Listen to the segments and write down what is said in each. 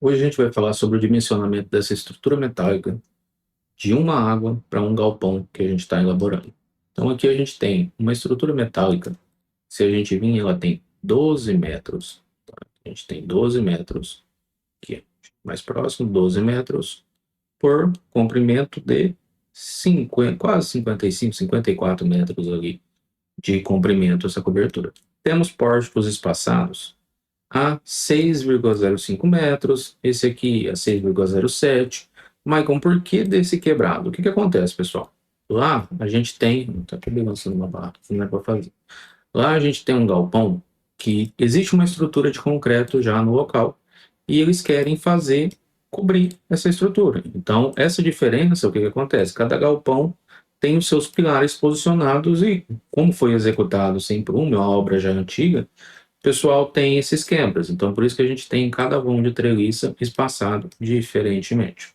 Hoje a gente vai falar sobre o dimensionamento dessa estrutura metálica de uma água para um galpão que a gente está elaborando. Então aqui a gente tem uma estrutura metálica, se a gente vir, ela tem 12 metros. Tá? A gente tem 12 metros, aqui mais próximo, 12 metros por comprimento de 50, quase 55, 54 metros ali de comprimento essa cobertura. Temos pórticos espaçados a 6,05 metros, esse aqui a 6,07. Maicon, por que desse quebrado? O que acontece, pessoal? Lá a gente tem, tá aqui lançando uma barra, não é para fazer. Lá a gente tem um galpão que existe uma estrutura de concreto já no local e eles querem fazer cobrir essa estrutura. Então, essa diferença, o que acontece? Cada galpão tem os seus pilares posicionados e, como foi executado sempre uma obra já antiga, o pessoal tem esses quebras. Então, por isso que a gente tem cada vão de treliça espaçado diferentemente.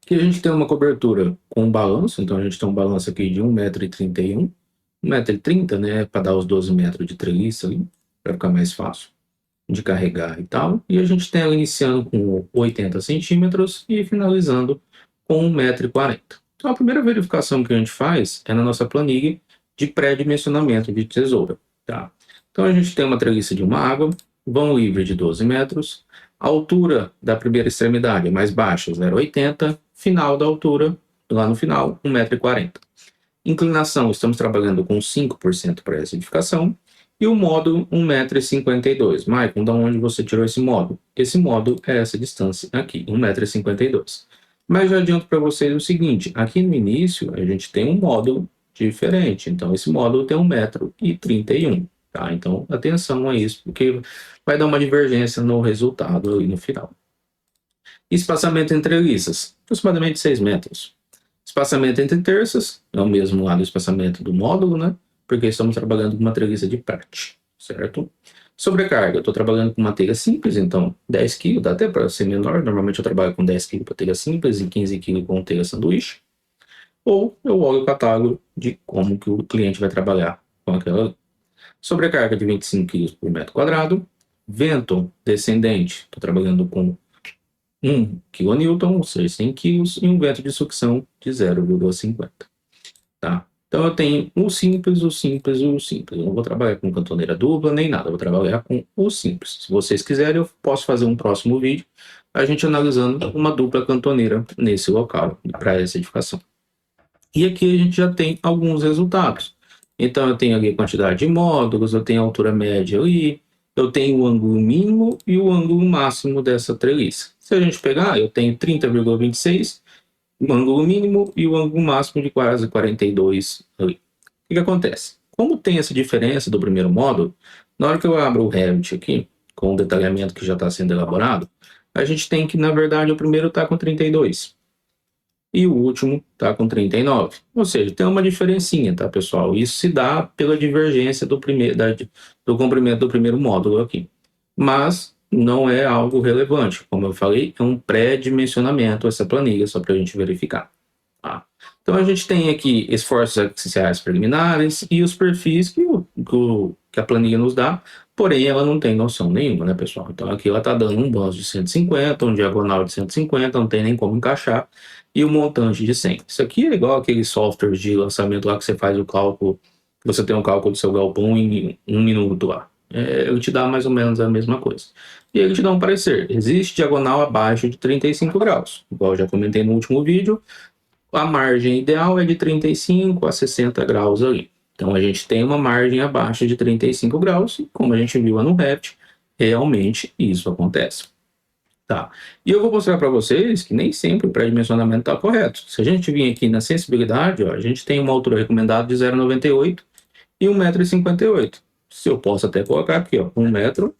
Aqui a gente tem uma cobertura com balanço, então a gente tem um balanço aqui de 1,31 m, 1,30 m, né, para dar os 12 metros de treliça ali, para ficar mais fácil de carregar e tal. E a gente tem ela iniciando com 80 centímetros e finalizando com 1,40 m. Então a primeira verificação que a gente faz é na nossa planilha de pré-dimensionamento de tesoura, tá? Então a gente tem uma treliça de uma água, vão livre de 12 metros, a altura da primeira extremidade é mais baixa, 0,80 m, final da altura, lá no final, 1,40 m. Inclinação, estamos trabalhando com 5% para essa edificação, e o módulo 1,52 m. Maicon, de onde você tirou esse módulo? Esse módulo é essa distância aqui, 1,52 m. Mas já adianto para vocês o seguinte, aqui no início a gente tem um módulo diferente, então esse módulo tem 1,31 m. Tá? Então, atenção a isso, porque vai dar uma divergência no resultado ali no final. Espaçamento entre treliças, aproximadamente 6 metros. Espaçamento entre terças, é o mesmo lá do espaçamento do módulo, né? Porque estamos trabalhando com uma treliça de prate, certo? Sobrecarga, estou trabalhando com uma telha simples, então 10 kg, dá até para ser menor, normalmente eu trabalho com 10 kg para telha simples e 15 kg com telha sanduíche. Ou eu olho o catálogo de como que o cliente vai trabalhar com aquela. Sobrecarga de 25 kg por metro quadrado. Vento descendente, estou trabalhando com 1 kN, ou seja, 100 kg, e um vento de sucção de 0,50. Tá? Então eu tenho o simples, o simples e o simples. Eu não vou trabalhar com cantoneira dupla nem nada, eu vou trabalhar com o simples. Se vocês quiserem, eu posso fazer um próximo vídeo, a gente analisando uma dupla cantoneira nesse local, para essa edificação. E aqui a gente já tem alguns resultados. Então eu tenho ali a quantidade de módulos, eu tenho a altura média ali, eu tenho o ângulo mínimo e o ângulo máximo dessa treliça. Se a gente pegar, eu tenho 30,26, o ângulo mínimo e o ângulo máximo de quase 42 ali. O que acontece? Como tem essa diferença do primeiro módulo, na hora que eu abro o Revit aqui, com o detalhamento que já está sendo elaborado, a gente tem que, na verdade, o primeiro está com 32 e o último está com 39. Ou seja, tem uma diferencinha, tá, pessoal? Isso se dá pela divergência do comprimento do primeiro módulo aqui. Mas não é algo relevante. Como eu falei, é um pré-dimensionamento essa planilha, só para a gente verificar. Tá? Então a gente tem aqui esforços axiais preliminares e os perfis que a planilha nos dá, porém ela não tem noção nenhuma, né, pessoal? Então aqui ela está dando um bônus de 150, um diagonal de 150, não tem nem como encaixar, e o montante de 100. Isso aqui é igual aqueles softwares de lançamento lá que você faz o cálculo, você tem um cálculo do seu galpão em 1 minuto lá. Ele te dá mais ou menos a mesma coisa. E ele te dá um parecer. Existe diagonal abaixo de 35 graus. Igual eu já comentei no último vídeo, a margem ideal é de 35 a 60 graus ali. Então a gente tem uma margem abaixo de 35 graus, e como a gente viu lá no Revit, realmente isso acontece. Tá. E eu vou mostrar para vocês que nem sempre o pré-dimensionamento está correto. Se a gente vir aqui na sensibilidade, ó, a gente tem uma altura recomendada de 0,98 e 1,58 m. Se eu posso até colocar aqui, ó, 1 metro,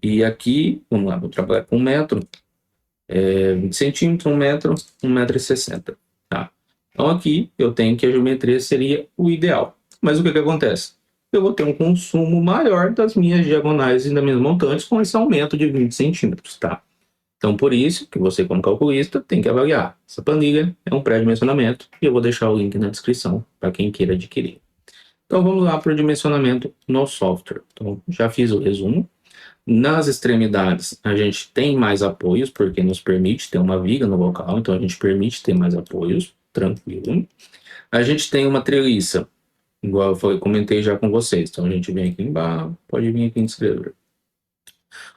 e aqui, vamos lá, vou trabalhar com 1 metro, 20 centímetros, 1 metro, 1,60 m. Tá? Então aqui eu tenho que a geometria seria o ideal. Mas o que acontece? Eu vou ter um consumo maior das minhas diagonais e das minhas montantes com esse aumento de 20 centímetros, tá? Então, por isso que você, como calculista, tem que avaliar. Essa planilha é um pré-dimensionamento e eu vou deixar o link na descrição para quem queira adquirir. Então, vamos lá para o dimensionamento no software. Então, já fiz o resumo. Nas extremidades, a gente tem mais apoios, porque nos permite ter uma viga no local, então a gente permite ter mais apoios, tranquilo. A gente tem uma treliça, igual comentei já com vocês, então a gente vem aqui embaixo, pode vir aqui em escrever.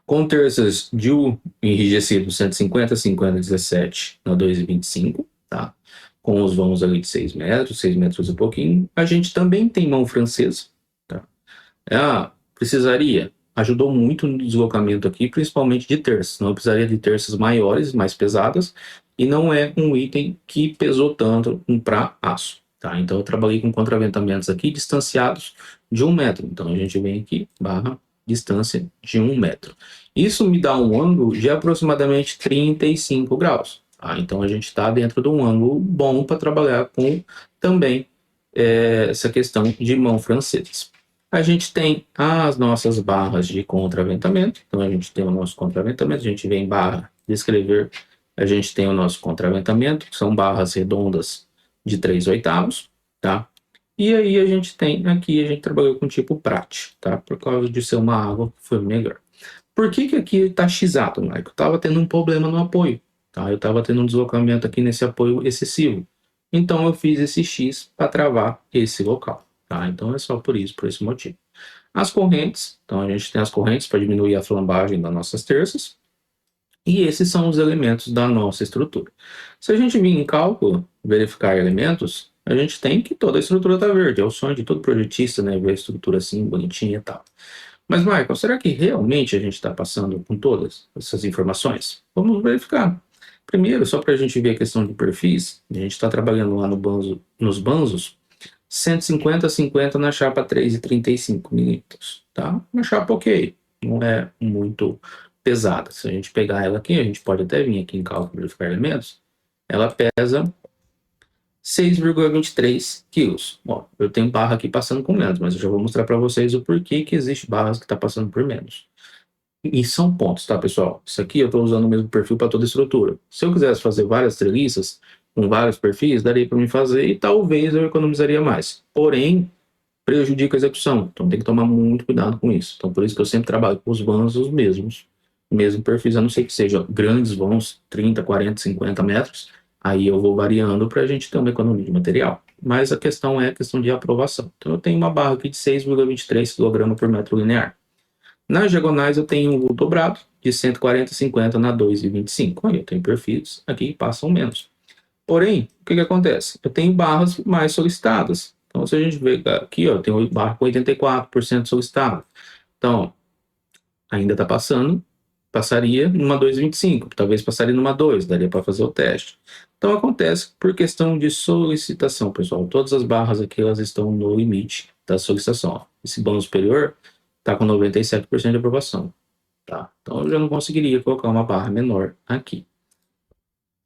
Com terças de U enrijecido 150, 50, 17 na 2,25, tá? Com os vãos ali de 6 metros, 6 metros e pouquinho. A gente também tem mão francesa, tá? Precisaria, ajudou muito no deslocamento aqui, principalmente de terças. Não precisaria de terças maiores, mais pesadas, e não é um item que pesou tanto para aço, tá? Então eu trabalhei com contraventamentos aqui distanciados de 1 metro. Então a gente vem aqui, barra, distância de 1 metro. Isso me dá um ângulo de aproximadamente 35 graus. Tá? Então a gente está dentro de um ângulo bom para trabalhar com também essa questão de mão francesa. A gente tem as nossas barras de contraventamento. Então a gente tem o nosso contraventamento, a gente vem barra de escrever, a gente tem o nosso contraventamento, que são barras redondas de 3/8, tá? E aí a gente tem aqui, a gente trabalhou com tipo Prat, tá? Por causa de ser uma água que foi melhor. Por que aqui está xizado, Michael? Eu estava tendo um problema no apoio, tá? Eu estava tendo um deslocamento aqui nesse apoio excessivo. Então eu fiz esse X para travar esse local, tá? Então é só por isso, por esse motivo. As correntes, então a gente tem as correntes para diminuir a flambagem das nossas terças. E esses são os elementos da nossa estrutura. Se a gente vir em cálculo, verificar elementos, a gente tem que toda a estrutura está verde. É o sonho de todo projetista, né? Ver a estrutura assim, bonitinha e tal. Mas, Michael, será que realmente a gente está passando com todas essas informações? Vamos verificar. Primeiro, só para a gente ver a questão de perfis, a gente está trabalhando lá nos banzos, 150 50 na chapa 3,35 milímetros, tá? Uma chapa ok, não é muito pesada. Se a gente pegar ela aqui, a gente pode até vir aqui em cálculo verificar elementos, ela pesa 6,23 quilos. Bom, eu tenho barra aqui passando com menos, mas eu já vou mostrar para vocês o porquê que existe barras que está passando por menos. E são pontos, tá, pessoal? Isso aqui eu estou usando o mesmo perfil para toda a estrutura. Se eu quisesse fazer várias treliças com vários perfis, daria para mim fazer e talvez eu economizaria mais. Porém, prejudica a execução. Então tem que tomar muito cuidado com isso. Então por isso que eu sempre trabalho com os vãos os mesmos. Mesmo perfis, a não ser que sejam grandes vãos, 30, 40, 50 metros, aí eu vou variando para a gente ter uma economia de material. Mas a questão é a questão de aprovação. Então eu tenho uma barra aqui de 6,23 kg por metro linear. Nas diagonais eu tenho o dobrado de 140, 50 na 2,25. Aí eu tenho perfis aqui que passam menos. Porém, o que acontece? Eu tenho barras mais solicitadas. Então, se a gente ver aqui, ó, eu tenho barra com 84% solicitado. Então, ainda está passando, passaria numa 2,25, talvez passaria numa 2, daria para fazer o teste. Então, acontece por questão de solicitação, pessoal. Todas as barras aqui, elas estão no limite da solicitação. Ó. Esse bônus superior está com 97% de aprovação. Tá? Então, eu já não conseguiria colocar uma barra menor aqui.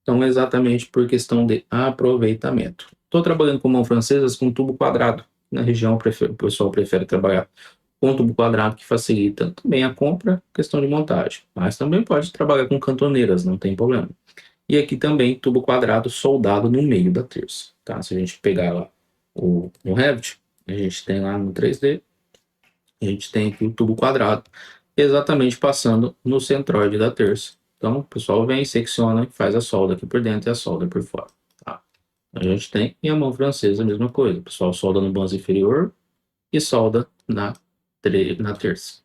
Então, exatamente por questão de aproveitamento. Estou trabalhando com mão francesas com tubo quadrado. Na região, o pessoal prefere trabalhar com tubo quadrado, que facilita também a compra, questão de montagem. Mas também pode trabalhar com cantoneiras, não tem problema. E aqui também, tubo quadrado soldado no meio da terça. Tá? Se a gente pegar lá no Revit, a gente tem lá no 3D, a gente tem aqui o tubo quadrado, exatamente passando no centroide da terça. Então, o pessoal vem, secciona, faz a solda aqui por dentro e a solda por fora. Tá? A gente tem, e a mão francesa, a mesma coisa. O pessoal solda no banzo inferior e solda na terça.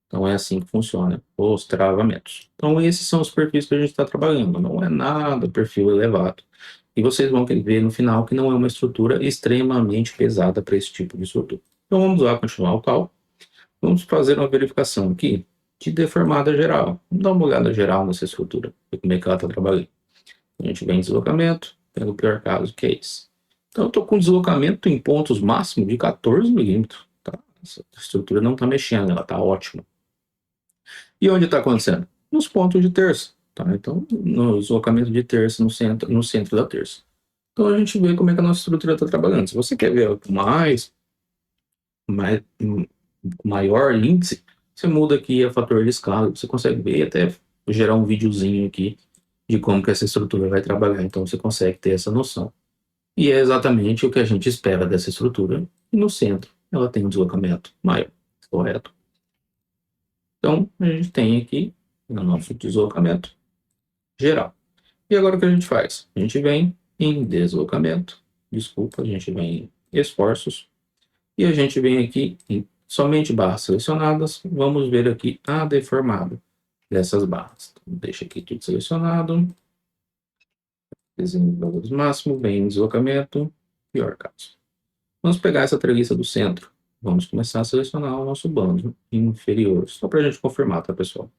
Então, é assim que funciona os travamentos. Então, esses são os perfis que a gente está trabalhando. Não é nada perfil elevado. E vocês vão ver no final que não é uma estrutura extremamente pesada para esse tipo de estrutura. Então, vamos lá continuar o cálculo. Vamos fazer uma verificação aqui de deformada geral. Vamos dar uma olhada geral nessa estrutura, ver como é que ela está trabalhando. A gente vem em deslocamento, pega o pior caso, que é esse. Então, eu estou com deslocamento em pontos máximo de 14 milímetros. Tá? Essa estrutura não está mexendo, ela está ótima. E onde está acontecendo? Nos pontos de terça. Tá? Então, no deslocamento de terça, no centro da terça. Então, a gente vê como é que a nossa estrutura está trabalhando. Se você quer ver maior índice, você muda aqui o fator de escala, você consegue ver e até gerar um videozinho aqui de como que essa estrutura vai trabalhar, então você consegue ter essa noção. E é exatamente o que a gente espera dessa estrutura, e no centro ela tem um deslocamento maior, correto? Então, a gente tem aqui o nosso deslocamento geral. E agora o que a gente faz? A gente vem em deslocamento, desculpa, a gente vem em esforços, e a gente vem aqui em somente barras selecionadas, vamos ver aqui a deformada dessas barras. Então, deixa aqui tudo selecionado, desenho de valores máximo, vem em deslocamento, pior caso. Vamos pegar essa treliça do centro, vamos começar a selecionar o nosso bando inferior, só para a gente confirmar, tá, pessoal?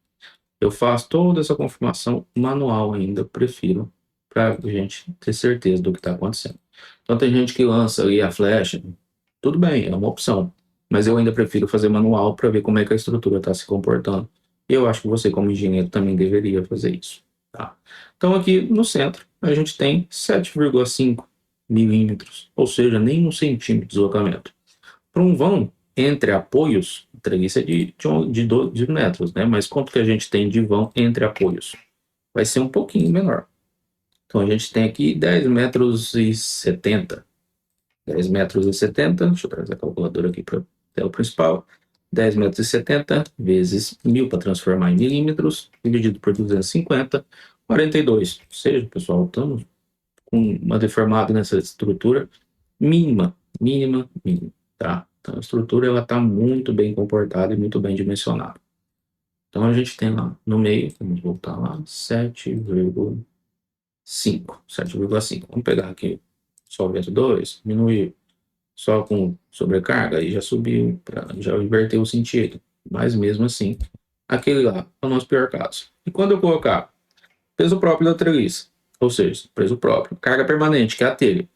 Eu faço toda essa confirmação manual ainda, prefiro, para a gente ter certeza do que está acontecendo. Então tem gente que lança ali a flecha, tudo bem, é uma opção, mas eu ainda prefiro fazer manual para ver como é que a estrutura está se comportando. E eu acho que você, como engenheiro, também deveria fazer isso. Tá? Então aqui no centro a gente tem 7,5 milímetros, ou seja, nem 1 centímetro de deslocamento. Para um vão entre apoios, a treliça é de metros, né? Mas quanto que a gente tem de vão entre apoios? Vai ser um pouquinho menor. Então a gente tem aqui 10 metros e 70. 10 metros e 70, deixa eu trazer a calculadora aqui para a tela principal. 10 metros e 70 vezes 1000 para transformar em milímetros, dividido por 250, 42. Ou seja, pessoal, estamos com uma deformada nessa estrutura mínima, mínima, mínima, tá? Então a estrutura ela está muito bem comportada e muito bem dimensionada. Então a gente tem lá no meio, vamos voltar lá, 7,5. 7,5. Vamos pegar aqui só o vento 2, diminuir só com sobrecarga, aí já subiu, já inverteu o sentido. Mas mesmo assim, aquele lá é o nosso pior caso. E quando eu colocar peso próprio da treliça, ou seja, peso próprio, carga permanente, que é a telha,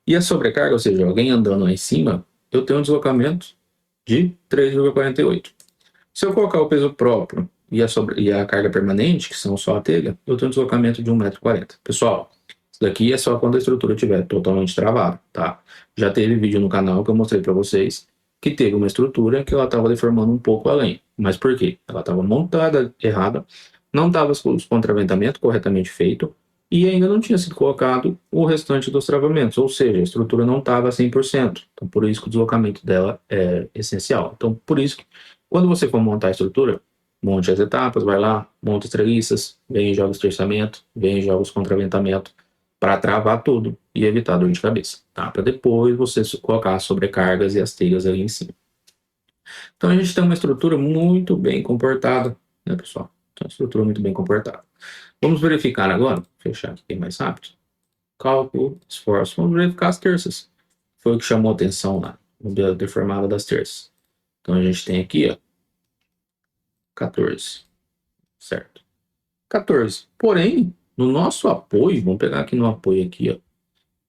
e a sobrecarga, ou seja, alguém andando lá em cima, eu tenho um deslocamento de 3,48. Se eu colocar o peso próprio e a carga permanente, que são só a telha, eu tenho um deslocamento de 1,40 m. Pessoal, isso daqui é só quando a estrutura estiver totalmente travada, tá? Já teve vídeo no canal que eu mostrei para vocês que teve uma estrutura que ela estava deformando um pouco além. Mas por quê? Ela estava montada errada, não estava com os contraventamentos corretamente feito e ainda não tinha sido colocado o restante dos travamentos, ou seja, a estrutura não estava 100%. Então, por isso que o deslocamento dela é essencial. Então, por isso que quando você for montar a estrutura, monte as etapas, vai lá, monta as treliças, vem e joga os terçamento, vem e joga os contraventamento, para travar tudo e evitar dor de cabeça, tá? Para depois você colocar as sobrecargas e as telhas ali em cima. Então a gente tem uma estrutura muito bem comportada, né, pessoal? Então, uma estrutura muito bem comportada. Vamos verificar agora, fechar aqui mais rápido. Cálculo, esforço. Vamos verificar as terças. Foi o que chamou a atenção lá, no deformada das terças. Então a gente tem aqui, ó, 14, certo? 14. Porém, no nosso apoio, vamos pegar aqui no apoio aqui, ó,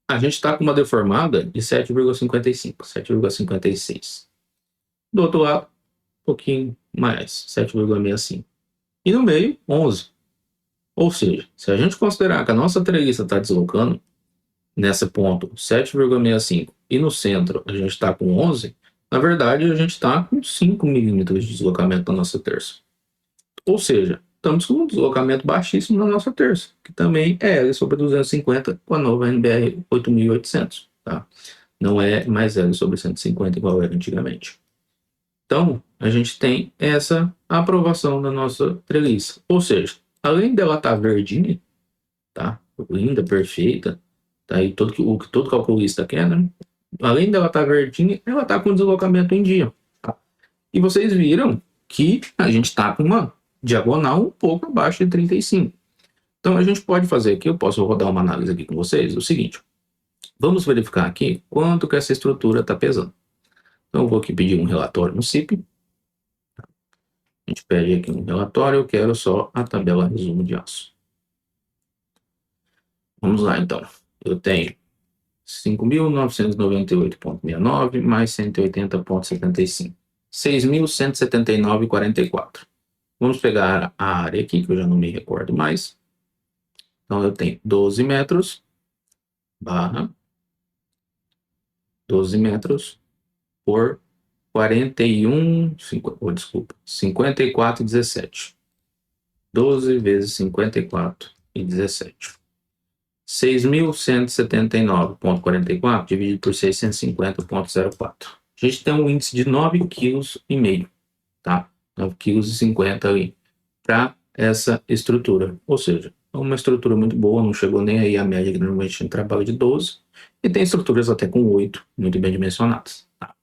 a gente está com uma deformada de 7,55, 7,56. Do outro lado, um pouquinho mais, 7,65. E no meio, 11. Ou seja, se a gente considerar que a nossa treliça está deslocando nesse ponto 7,65 e no centro a gente está com 11, na verdade a gente está com 5 milímetros de deslocamento na nossa terça. Ou seja, estamos com um deslocamento baixíssimo na nossa terça, que também é L sobre 250 com a nova NBR 8800, tá? Não é mais L sobre 150 igual era antigamente. Então, a gente tem essa aprovação da nossa treliça. Ou seja, além dela estar verdinha, tá? Linda, perfeita, tá aí o que todo calculista quer, né? Além dela estar verdinha, ela está com deslocamento em dia. Tá? E vocês viram que a gente está com uma diagonal um pouco abaixo de 35. Então, a gente pode fazer aqui, eu posso rodar uma análise aqui com vocês, o seguinte. Vamos verificar aqui quanto que essa estrutura está pesando. Então, eu vou aqui pedir um relatório no CIP. A gente pede aqui um relatório, eu quero só a tabela resumo de aço. Vamos lá, então. Eu tenho 5.998,69 mais 180,75. 6.179,44. Vamos pegar a área aqui, que eu já não me recordo mais. Então, eu tenho 12 metros, barra, 12 metros por 54,17. 12 vezes 54,17. 6.179,44 dividido por 650,04. A gente tem um índice de 9,5 kg, tá? 9,50 kg ali para essa estrutura. Ou seja, é uma estrutura muito boa, não chegou nem aí a média que normalmente a gente trabalha de 12, e tem estruturas até com 8, muito bem dimensionadas. Tá?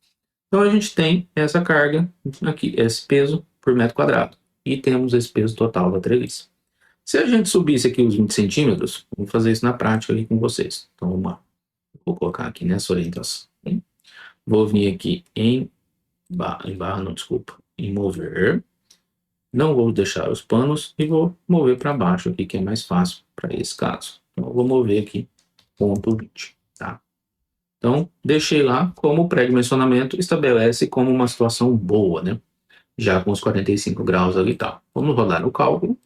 Então a gente tem essa carga aqui, esse peso por metro quadrado, e temos esse peso total da treliça. Se a gente subisse aqui os 20 centímetros, vamos fazer isso na prática aqui com vocês. Então vamos lá. Vou colocar aqui nessa orientação. Vou vir aqui em barra, não, desculpa, em mover. Não vou deixar os panos e vou mover para baixo aqui, que é mais fácil para esse caso. Então, eu vou mover aqui, ponto 20, tá? Então, deixei lá como pré-dimensionamento estabelece como uma situação boa, né? Já com os 45 graus ali e tal. Vamos rodar o cálculo.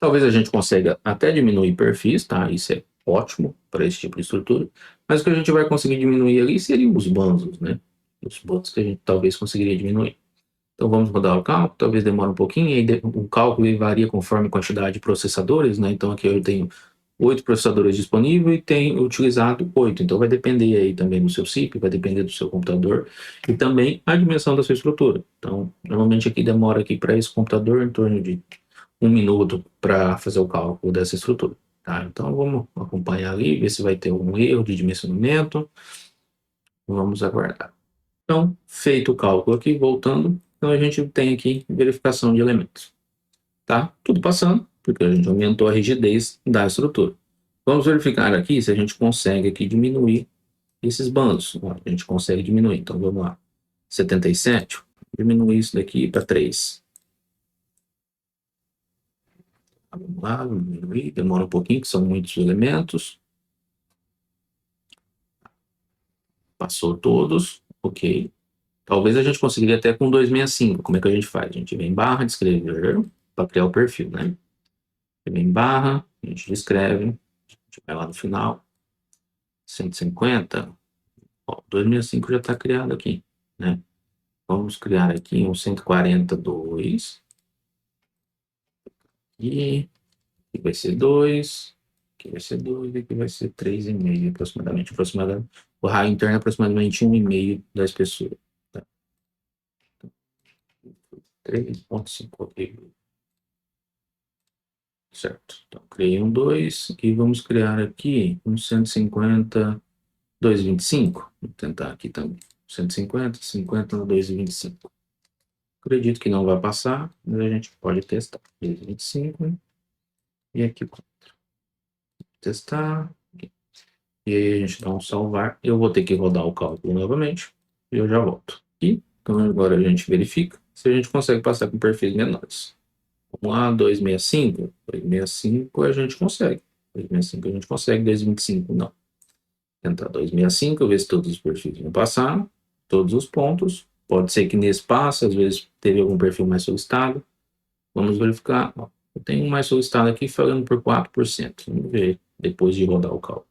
Talvez a gente consiga até diminuir perfis, tá? Isso é ótimo para esse tipo de estrutura. Mas o que a gente vai conseguir diminuir ali seriam os bandos, né? Os bandos que a gente talvez conseguiria diminuir. Então vamos rodar o cálculo, talvez demore um pouquinho, e aí o cálculo varia conforme a quantidade de processadores, né? Então aqui eu tenho 8 processadores disponíveis e tenho utilizado 8. Então vai depender aí também do seu CIP, vai depender do seu computador e também a dimensão da sua estrutura. Então, normalmente aqui demora aqui para esse computador em torno de 1 minuto para fazer o cálculo dessa estrutura. Tá? Então vamos acompanhar ali, ver se vai ter algum erro de dimensionamento. Vamos aguardar. Então, feito o cálculo aqui, voltando, então a gente tem aqui verificação de elementos. Tá? Tudo passando, porque a gente aumentou a rigidez da estrutura. Vamos verificar aqui se a gente consegue aqui diminuir esses bandos. A gente consegue diminuir, então vamos lá. 77, diminuir isso daqui para 3. Vamos lá, diminuir, demora um pouquinho, que são muitos elementos. Passou todos, ok. Talvez a gente conseguiria até com 265. Como é que a gente faz? A gente vem em barra, descrever, para criar o perfil, né? Vem em barra, a gente descreve, a gente vai lá no final, 150, ó, 2005 já está criado aqui, né? Vamos criar aqui um 142, e aqui vai ser 2, aqui vai ser 2, aqui vai ser 3,5 aproximadamente. O raio interno é aproximadamente 1,5 da espessura. Tá? 3,5, ok. Certo. Então, criei um 2 e vamos criar aqui um 150, 2,25. Vou tentar aqui também. 150, 50 no 2,25. Acredito que não vai passar, mas a gente pode testar. 2,25 e aqui 4. Testar. E aí a gente dá um salvar. Eu vou ter que rodar o cálculo novamente e eu já volto. E então agora a gente verifica se a gente consegue passar com perfis menores. Vamos lá, 265. 265 a gente consegue. 265 a gente consegue, 225 não. Tentar 265, ver se todos os perfis vão passar, todos os pontos. Pode ser que nesse passe, às vezes teve algum perfil mais solicitado. Vamos verificar. Ó, eu tenho um mais solicitado aqui falando por 4%. Vamos ver depois de rodar o cálculo.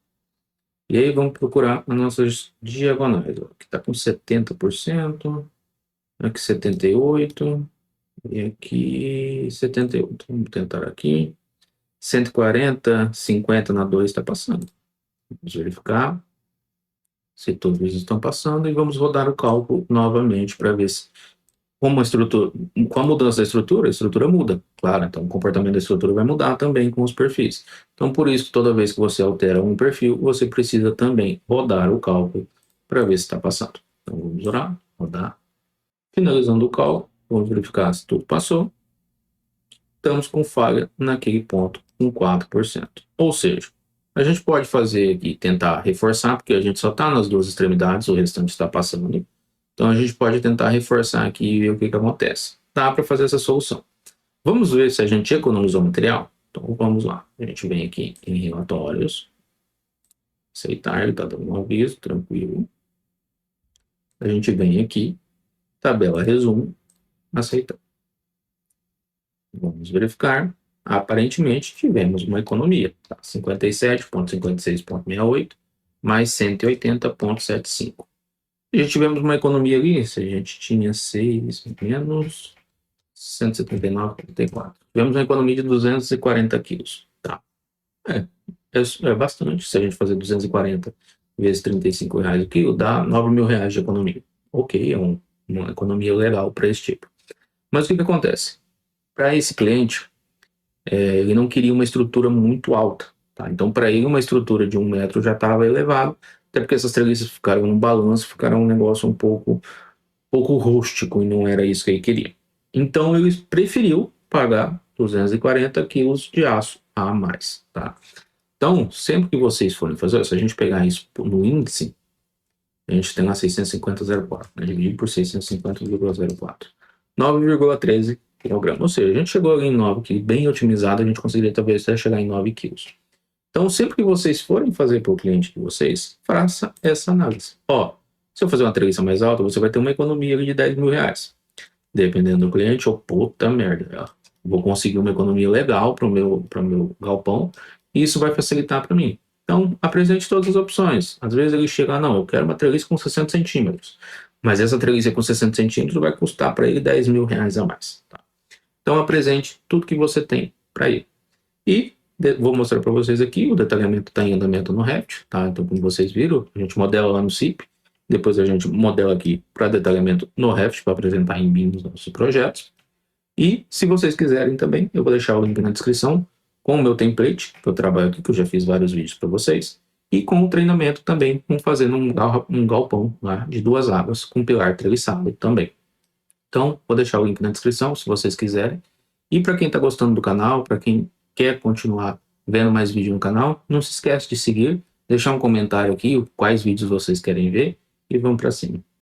E aí vamos procurar as nossas diagonais. Ó, aqui está com 70%, aqui 78%. E aqui 78. Vamos tentar aqui. 140, 50 na 2 está passando. Vamos verificar se todos estão passando e vamos rodar o cálculo novamente para ver se, como a estrutura, com a mudança da estrutura, a estrutura muda, claro, então o comportamento da estrutura vai mudar também com os perfis. Então, por isso, toda vez que você altera um perfil, você precisa também rodar o cálculo para ver se está passando. Então, vamos orar, rodar. Finalizando o cálculo, vamos verificar se tudo passou. Estamos com falha naquele ponto com 4%. Ou seja, a gente pode fazer aqui, tentar reforçar, porque a gente só está nas duas extremidades, o restante está passando. Então a gente pode tentar reforçar aqui e ver o que acontece. Dá para fazer essa solução. Vamos ver se a gente economizou material? Então vamos lá. A gente vem aqui em relatórios. Aceitar, ele está dando um aviso, tranquilo. A gente vem aqui, tabela resumo, aceitar. Vamos verificar. Aparentemente tivemos uma economia, tá? 57,56,68 mais 180,75. A gente tivemos uma economia ali, se a gente tinha 6 menos 179,34. Tivemos uma economia de 240 quilos, tá? É bastante, se a gente fazer 240 vezes R$ 35 o quilo, dá R$ 9.000 de economia. Ok, é uma economia legal para esse tipo. Mas o que acontece? Para esse cliente, ele não queria uma estrutura muito alta, tá? Então, para ele, uma estrutura de 1 metro já estava elevado, até porque essas treliças ficaram no balanço, ficaram um negócio um pouco rústico, e não era isso que ele queria. Então, ele preferiu pagar 240 quilos de aço a mais, tá? Então, sempre que vocês forem fazer, se a gente pegar isso no índice, a gente tem lá 650,04, né? Dividir por 650,04. 9,13 kg. Ou seja, a gente chegou ali em 9 quilos, bem otimizado, a gente conseguiria talvez até chegar em 9 quilos. Então, sempre que vocês forem fazer para o cliente de vocês, faça essa análise. Ó, se eu fazer uma treliça mais alta, você vai ter uma economia de 10 mil reais. Dependendo do cliente, puta merda, ó, vou conseguir uma economia legal para o meu galpão, e isso vai facilitar para mim. Então, apresente todas as opções. Às vezes ele chega, não, eu quero uma treliça com 60 centímetros, mas essa treliça com 60 centímetros vai custar para ele 10 mil reais a mais. Tá? Então, apresente tudo que você tem para ele. E vou mostrar para vocês aqui, o detalhamento está em andamento no Revit, tá? Então, como vocês viram, a gente modela lá no CIP, depois a gente modela aqui para detalhamento no Revit, para apresentar em BIM nos nossos projetos. E, se vocês quiserem também, eu vou deixar o link na descrição com o meu template, que eu trabalho aqui, que eu já fiz vários vídeos para vocês, e com o treinamento também, com fazendo um galpão lá de 2 águas, com pilar treliçado também. Então, vou deixar o link na descrição, se vocês quiserem. E para quem está gostando do canal, para quem quer continuar vendo mais vídeo no canal, não se esquece de seguir, deixar um comentário aqui, quais vídeos vocês querem ver, e vamos para cima.